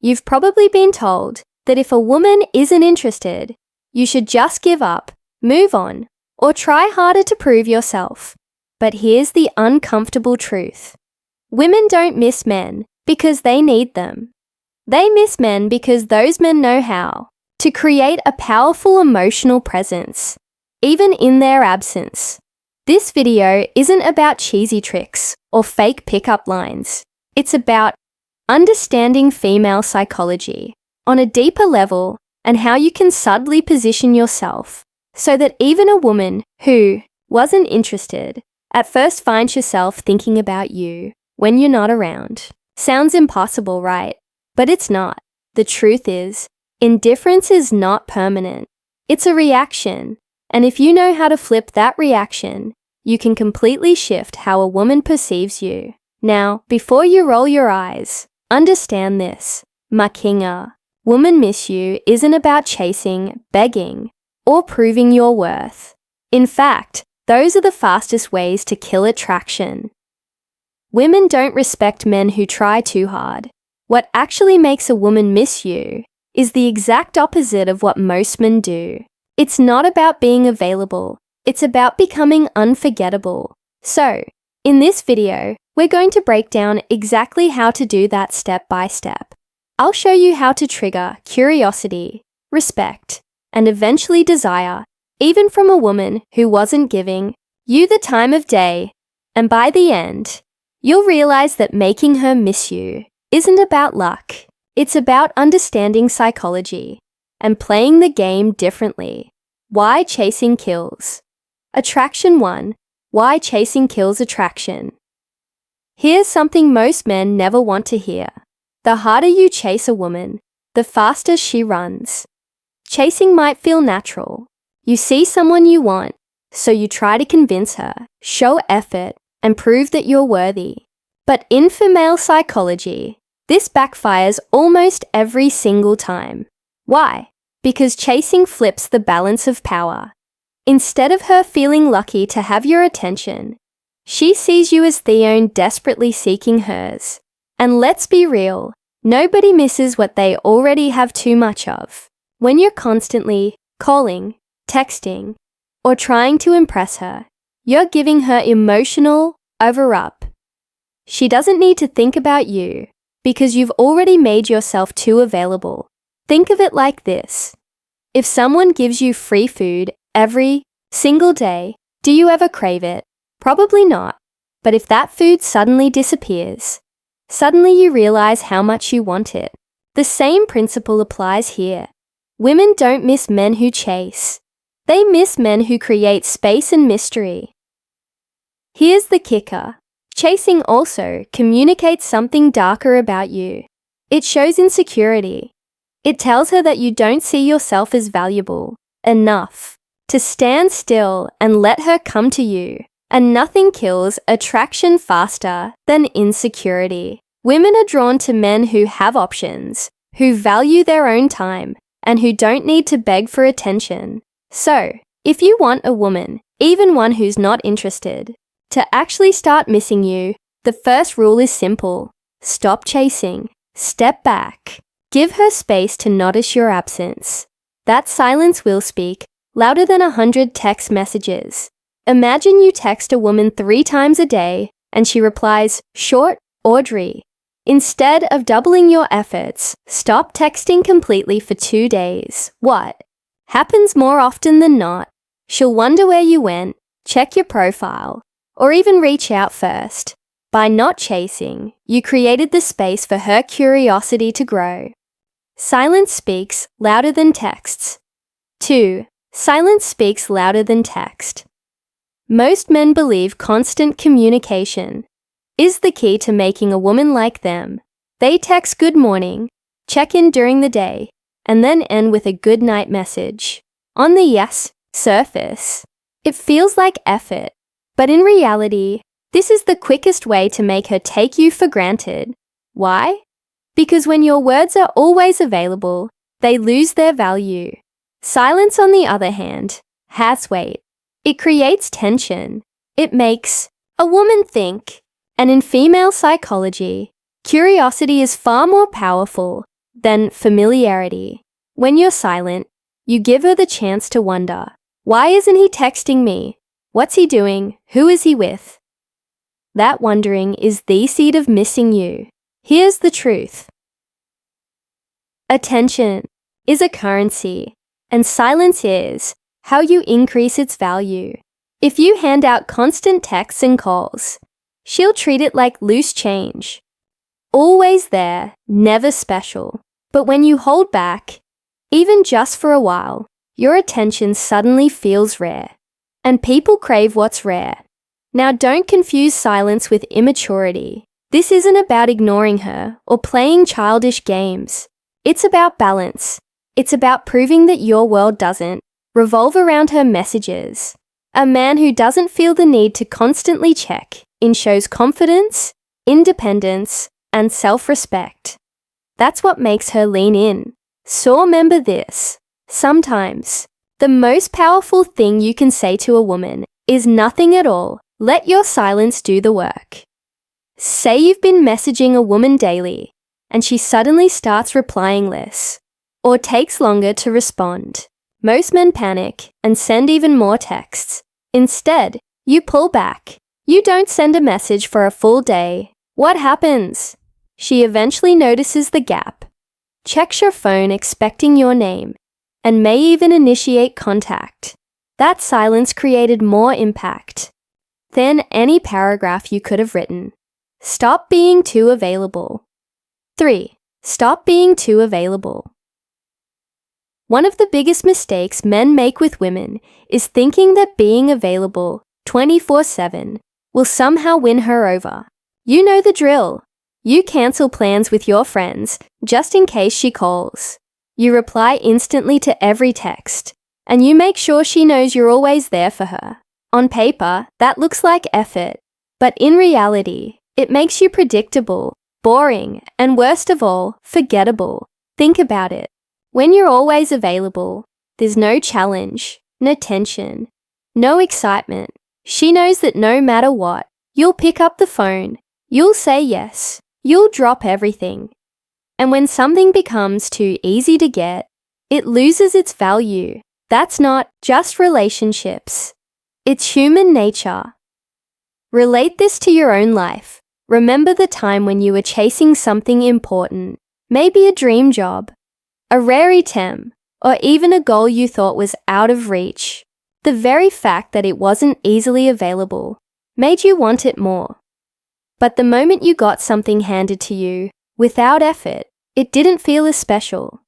You've probably been told that if a woman isn't interested, you should just give up, move on, or try harder to prove yourself. But here's the uncomfortable truth. Women don't miss men because they need them. They miss men because those men know how to create a powerful emotional presence, even in their absence. This video isn't about cheesy tricks or fake pickup lines. It's about understanding female psychology on a deeper level and how you can subtly position yourself so that even a woman who wasn't interested at first finds yourself thinking about you when you're not around. Sounds impossible, right? But it's not. The truth is, indifference is not permanent. It's a reaction. And if you know how to flip that reaction, you can completely shift how a woman perceives you. Now, before you roll your eyes, understand this. Makinga, woman miss you isn't about chasing, begging, or proving your worth. In fact, those are the fastest ways to kill attraction. Women don't respect men who try too hard. What actually makes a woman miss you is the exact opposite of what most men do. It's not about being available. It's about becoming unforgettable. So, in this video, we're going to break down exactly how to do that step by step. I'll show you how to trigger curiosity, respect, and eventually desire, even from a woman who wasn't giving you the time of day. And by the end, you'll realize that making her miss you isn't about luck. It's about understanding psychology and playing the game differently. Why chasing kills? Attraction 1. Why chasing kills attraction? Here's something most men never want to hear. The harder you chase a woman, the faster she runs. Chasing might feel natural. You see someone you want, so you try to convince her, show effort, and prove that you're worthy. But in female psychology, this backfires almost every single time. Why? Because chasing flips the balance of power. Instead of her feeling lucky to have your attention, she sees you as Theone desperately seeking hers. And let's be real, nobody misses what they already have too much of. When you're constantly calling, texting, or trying to impress her, you're giving her emotional over-up. She doesn't need to think about you because you've already made yourself too available. Think of it like this. If someone gives you free food every single day, do you ever crave it? Probably not. But if that food suddenly disappears, suddenly you realize how much you want it. The same principle applies here. Women don't miss men who chase. They miss men who create space and mystery. Here's the kicker. Chasing also communicates something darker about you. It shows insecurity. It tells her that you don't see yourself as valuable enough to stand still and let her come to you. And nothing kills attraction faster than insecurity. Women are drawn to men who have options, who value their own time, and who don't need to beg for attention. So, if you want a woman, even one who's not interested, to actually start missing you, the first rule is simple. Stop chasing. Step back. Give her space to notice your absence. That silence will speak louder than 100 text messages. Imagine you text a woman 3 times a day and she replies, short, Audrey. Instead of doubling your efforts, stop texting completely for 2 days. What? Happens more often than not. She'll wonder where you went, check your profile, or even reach out first. By not chasing, you created the space for her curiosity to grow. Silence speaks louder than texts. 2. Silence speaks louder than text. Most men believe constant communication is the key to making a woman like them. They text good morning, check in during the day, and then end with a good night message. On the surface, it feels like effort, but in reality, this is the quickest way to make her take you for granted. Why? Because when your words are always available, they lose their value. Silence, on the other hand, has weight. It creates tension. It makes a woman think. And in female psychology, curiosity is far more powerful Then familiarity. When you're silent, you give her the chance to wonder, why isn't he texting me? What's he doing? Who is he with? That wondering is the seed of missing you. Here's the truth. Attention is a currency, and silence is how you increase its value. If you hand out constant texts and calls, she'll treat it like loose change. Always there, never special. But when you hold back, even just for a while, your attention suddenly feels rare. And people crave what's rare. Now don't confuse silence with immaturity. This isn't about ignoring her or playing childish games. It's about balance. It's about proving that your world doesn't revolve around her messages. A man who doesn't feel the need to constantly check in shows confidence, independence, and self-respect. That's what makes her lean in. So remember this. Sometimes, the most powerful thing you can say to a woman is nothing at all. Let your silence do the work. Say you've been messaging a woman daily, and she suddenly starts replying less, or takes longer to respond. Most men panic and send even more texts. Instead, you pull back. You don't send a message for a full day. What happens? She eventually notices the gap, checks your phone expecting your name, and may even initiate contact. That silence created more impact than any paragraph you could have written. Stop being too available. 3. Stop being too available. One of the biggest mistakes men make with women is thinking that being available 24/7 will somehow win her over. You know the drill. You cancel plans with your friends just in case she calls. You reply instantly to every text, and you make sure she knows you're always there for her. On paper, that looks like effort, but in reality, it makes you predictable, boring, and worst of all, forgettable. Think about it. When you're always available, there's no challenge, no tension, no excitement. She knows that no matter what, you'll pick up the phone, you'll say yes, you'll drop everything. And when something becomes too easy to get, it loses its value. That's not just relationships. It's human nature. Relate this to your own life. Remember the time when you were chasing something important, maybe a dream job, a rare item, or even a goal you thought was out of reach. The very fact that it wasn't easily available made you want it more. But the moment you got something handed to you, without effort, it didn't feel as special.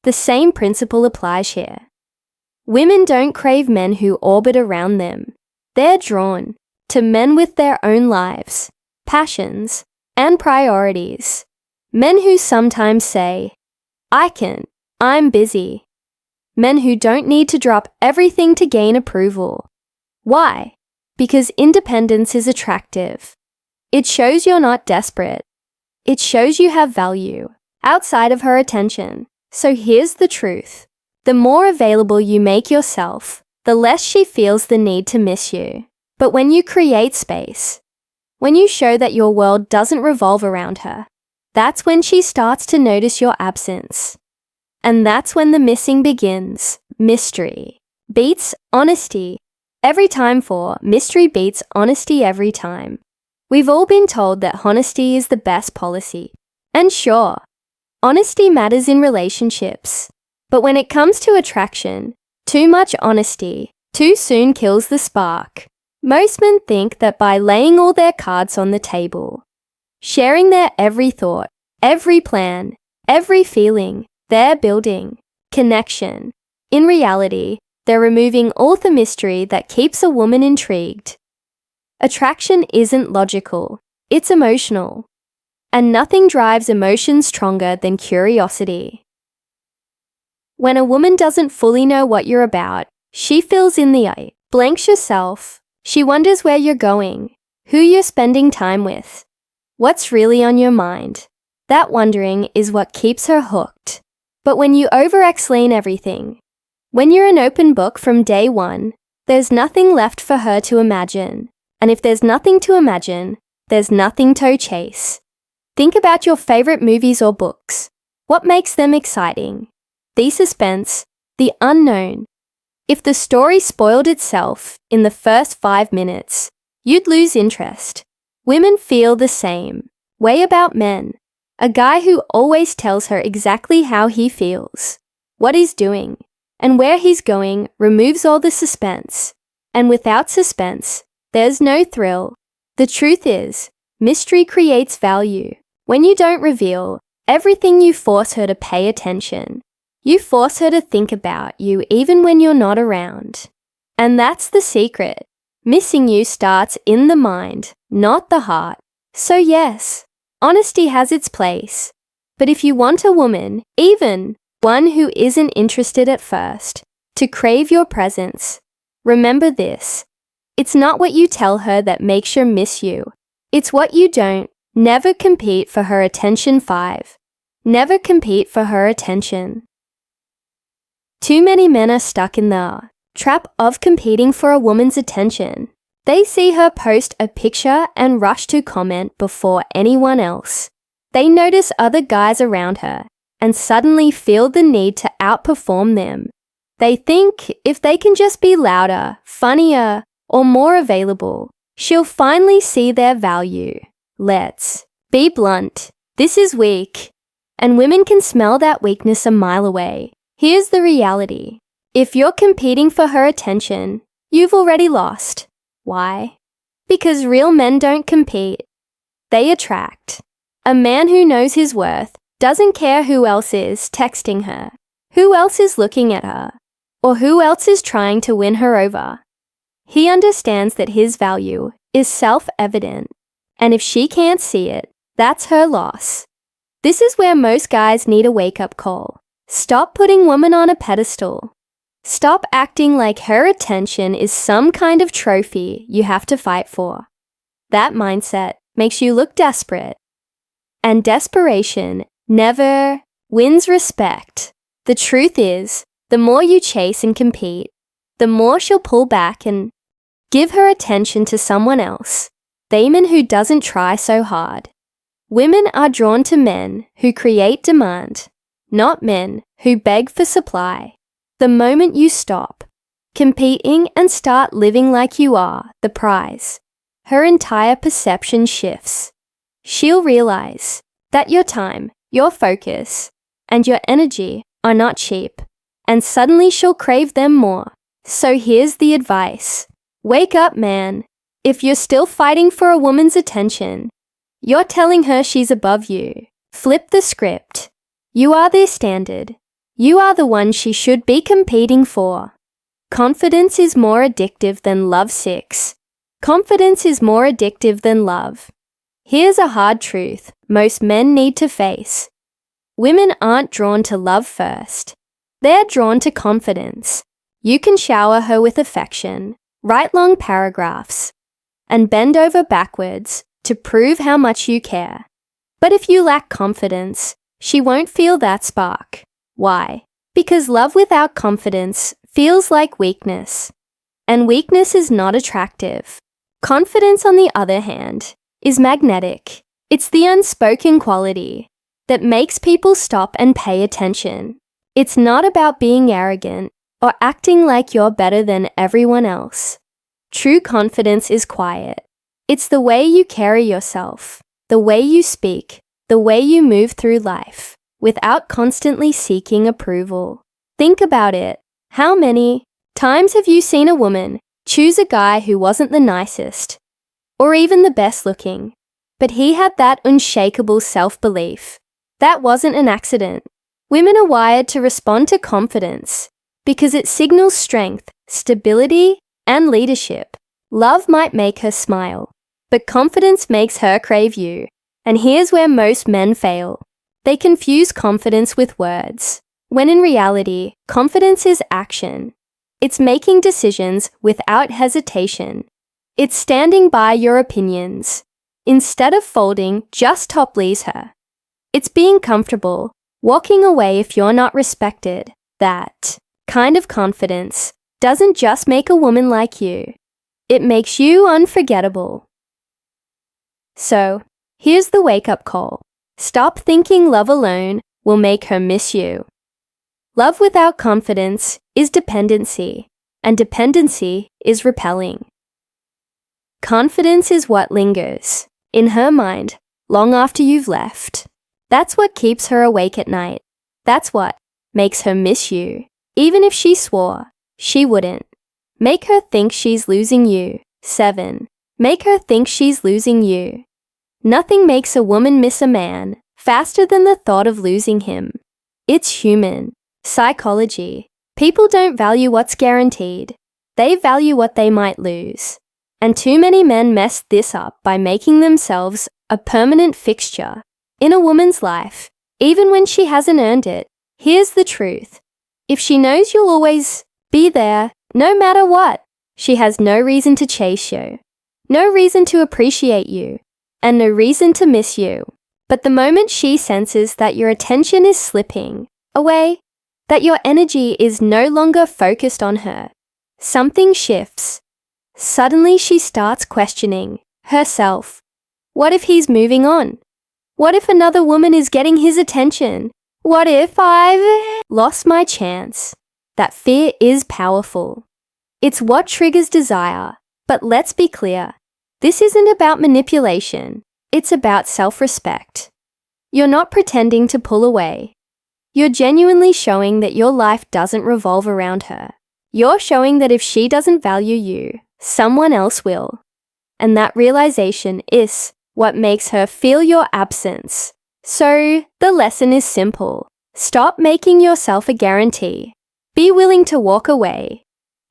The same principle applies here. Women don't crave men who orbit around them. They're drawn to men with their own lives, passions, and priorities. Men who sometimes say, I'm busy. Men who don't need to drop everything to gain approval. Why? Because independence is attractive. It shows you're not desperate. It shows you have value outside of her attention. So here's the truth. The more available you make yourself, the less she feels the need to miss you. But when you create space, when you show that your world doesn't revolve around her, that's when she starts to notice your absence. And that's when the missing begins. Mystery beats honesty every time. Mystery beats honesty every time. We've all been told that honesty is the best policy. And sure, honesty matters in relationships. But when it comes to attraction, too much honesty too soon kills the spark. Most men think that by laying all their cards on the table, sharing their every thought, every plan, every feeling, they're building connection. In reality, they're removing all the mystery that keeps a woman intrigued. Attraction isn't logical, it's emotional. And nothing drives emotion stronger than curiosity. When a woman doesn't fully know what you're about, she fills in the blanks yourself. She wonders where you're going, who you're spending time with, what's really on your mind. That wondering is what keeps her hooked. But when you over-explain everything, when you're an open book from day one, there's nothing left for her to imagine. And if there's nothing to imagine, there's nothing to chase. Think about your favorite movies or books. What makes them exciting? The suspense, the unknown. If the story spoiled itself in the first 5 minutes, you'd lose interest. Women feel the same way about men. A guy who always tells her exactly how he feels, what he's doing, and where he's going removes all the suspense. And without suspense, there's no thrill. The truth is, mystery creates value. When you don't reveal everything, you force her to pay attention. You force her to think about you even when you're not around. And that's the secret. Missing you starts in the mind, not the heart. So yes, honesty has its place. But if you want a woman, even one who isn't interested at first, to crave your presence, remember this. It's not what you tell her that makes her miss you. It's what you don't. Never compete for her attention. 5. Never compete for her attention. Too many men are stuck in the trap of competing for a woman's attention. They see her post a picture and rush to comment before anyone else. They notice other guys around her and suddenly feel the need to outperform them. They think if they can just be louder, funnier, or more available, she'll finally see their value. Let's be blunt. This is weak. And women can smell that weakness a mile away. Here's the reality. If you're competing for her attention, you've already lost. Why? Because real men don't compete. They attract. A man who knows his worth doesn't care who else is texting her, who else is looking at her, or who else is trying to win her over. He understands that his value is self-evident, and if she can't see it, that's her loss. This is where most guys need a wake-up call. Stop putting women on a pedestal. Stop acting like her attention is some kind of trophy you have to fight for. That mindset makes you look desperate. And desperation never wins respect. The truth is, the more you chase and compete, the more she'll pull back and give her attention to someone else. The man who doesn't try so hard. Women are drawn to men who create demand, not men who beg for supply. The moment you stop competing and start living like you are the prize, her entire perception shifts. She'll realize that your time, your focus, and your energy are not cheap, and suddenly she'll crave them more. So here's the advice. Wake up, man. If you're still fighting for a woman's attention, you're telling her she's above you. Flip the script. You are their standard. You are the one she should be competing for. Confidence is more addictive than love. 6. Confidence is more addictive than love. Here's a hard truth most men need to face. Women aren't drawn to love first. They're drawn to confidence. You can shower her with affection, write long paragraphs, and bend over backwards to prove how much you care. But if you lack confidence, she won't feel that spark. Why? Because love without confidence feels like weakness. And weakness is not attractive. Confidence, on the other hand, is magnetic. It's the unspoken quality that makes people stop and pay attention. It's not about being arrogant or acting like you're better than everyone else. True confidence is quiet. It's the way you carry yourself, the way you speak, the way you move through life, without constantly seeking approval. Think about it. How many times have you seen a woman choose a guy who wasn't the nicest, or even the best looking, but he had that unshakable self-belief? That wasn't an accident. Women are wired to respond to confidence because it signals strength, stability, and leadership. Love might make her smile, but confidence makes her crave you. And here's where most men fail. They confuse confidence with words, when in reality, confidence is action. It's making decisions without hesitation. It's standing by your opinions. Instead of folding just to please her. It's being comfortable, walking away if you're not respected. That kind of confidence doesn't just make a woman like you. It makes you unforgettable. So, here's the wake-up call. Stop thinking love alone will make her miss you. Love without confidence is dependency, and dependency is repelling. Confidence is what lingers, in her mind, long after you've left. That's what keeps her awake at night. That's what makes her miss you, even if she swore she wouldn't. Make her think she's losing you. 7. Make her think she's losing you. Nothing makes a woman miss a man faster than the thought of losing him. It's human. Psychology. People don't value what's guaranteed. They value what they might lose. And too many men mess this up by making themselves a permanent fixture in a woman's life, even when she hasn't earned it. Here's the truth. If she knows you'll always be there, no matter what, she has no reason to chase you, no reason to appreciate you, and no reason to miss you. But the moment she senses that your attention is slipping away, that your energy is no longer focused on her, something shifts. Suddenly she starts questioning herself. What if he's moving on? What if another woman is getting his attention? What if I've lost my chance? That fear is powerful. It's what triggers desire. But let's be clear. This isn't about manipulation. It's about self-respect. You're not pretending to pull away. You're genuinely showing that your life doesn't revolve around her. You're showing that if she doesn't value you, someone else will. And that realization is what makes her feel your absence. So, the lesson is simple. Stop making yourself a guarantee. Be willing to walk away.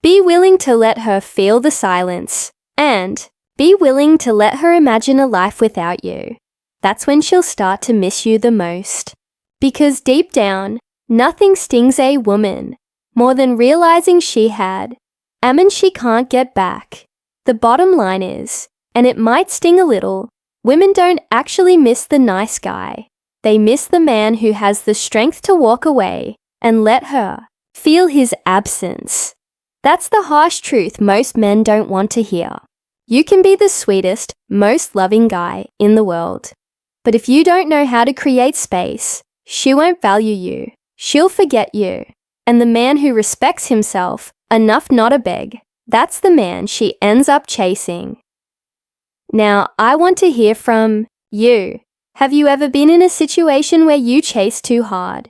Be willing to let her feel the silence. And be willing to let her imagine a life without you. That's when she'll start to miss you the most. Because deep down, nothing stings a woman more than realizing she had a man she can't get back. The bottom line is, and it might sting a little, women don't actually miss the nice guy. They miss the man who has the strength to walk away and let her feel his absence. That's the harsh truth most men don't want to hear. You can be the sweetest, most loving guy in the world. But if you don't know how to create space, she won't value you. She'll forget you. And the man who respects himself enough not to beg, that's the man she ends up chasing. Now, I want to hear from you. Have you ever been in a situation where you chased too hard?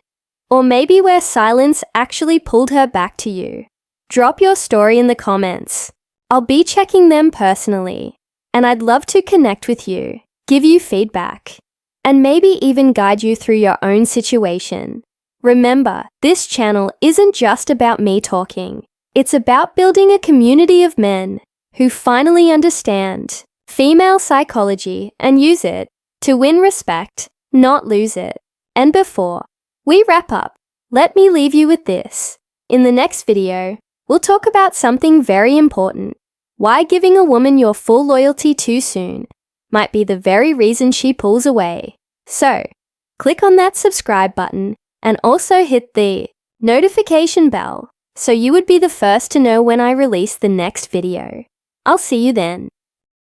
Or maybe where silence actually pulled her back to you? Drop your story in the comments. I'll be checking them personally, and I'd love to connect with you, give you feedback, and maybe even guide you through your own situation. Remember, this channel isn't just about me talking. It's about building a community of men who finally understand female psychology and use it to win respect, not lose it. And before we wrap up, let me leave you with this. In the next video, we'll talk about something very important. Why giving a woman your full loyalty too soon might be the very reason she pulls away. So, click on that subscribe button and also hit the notification bell so you would be the first to know when I release the next video. I'll see you then.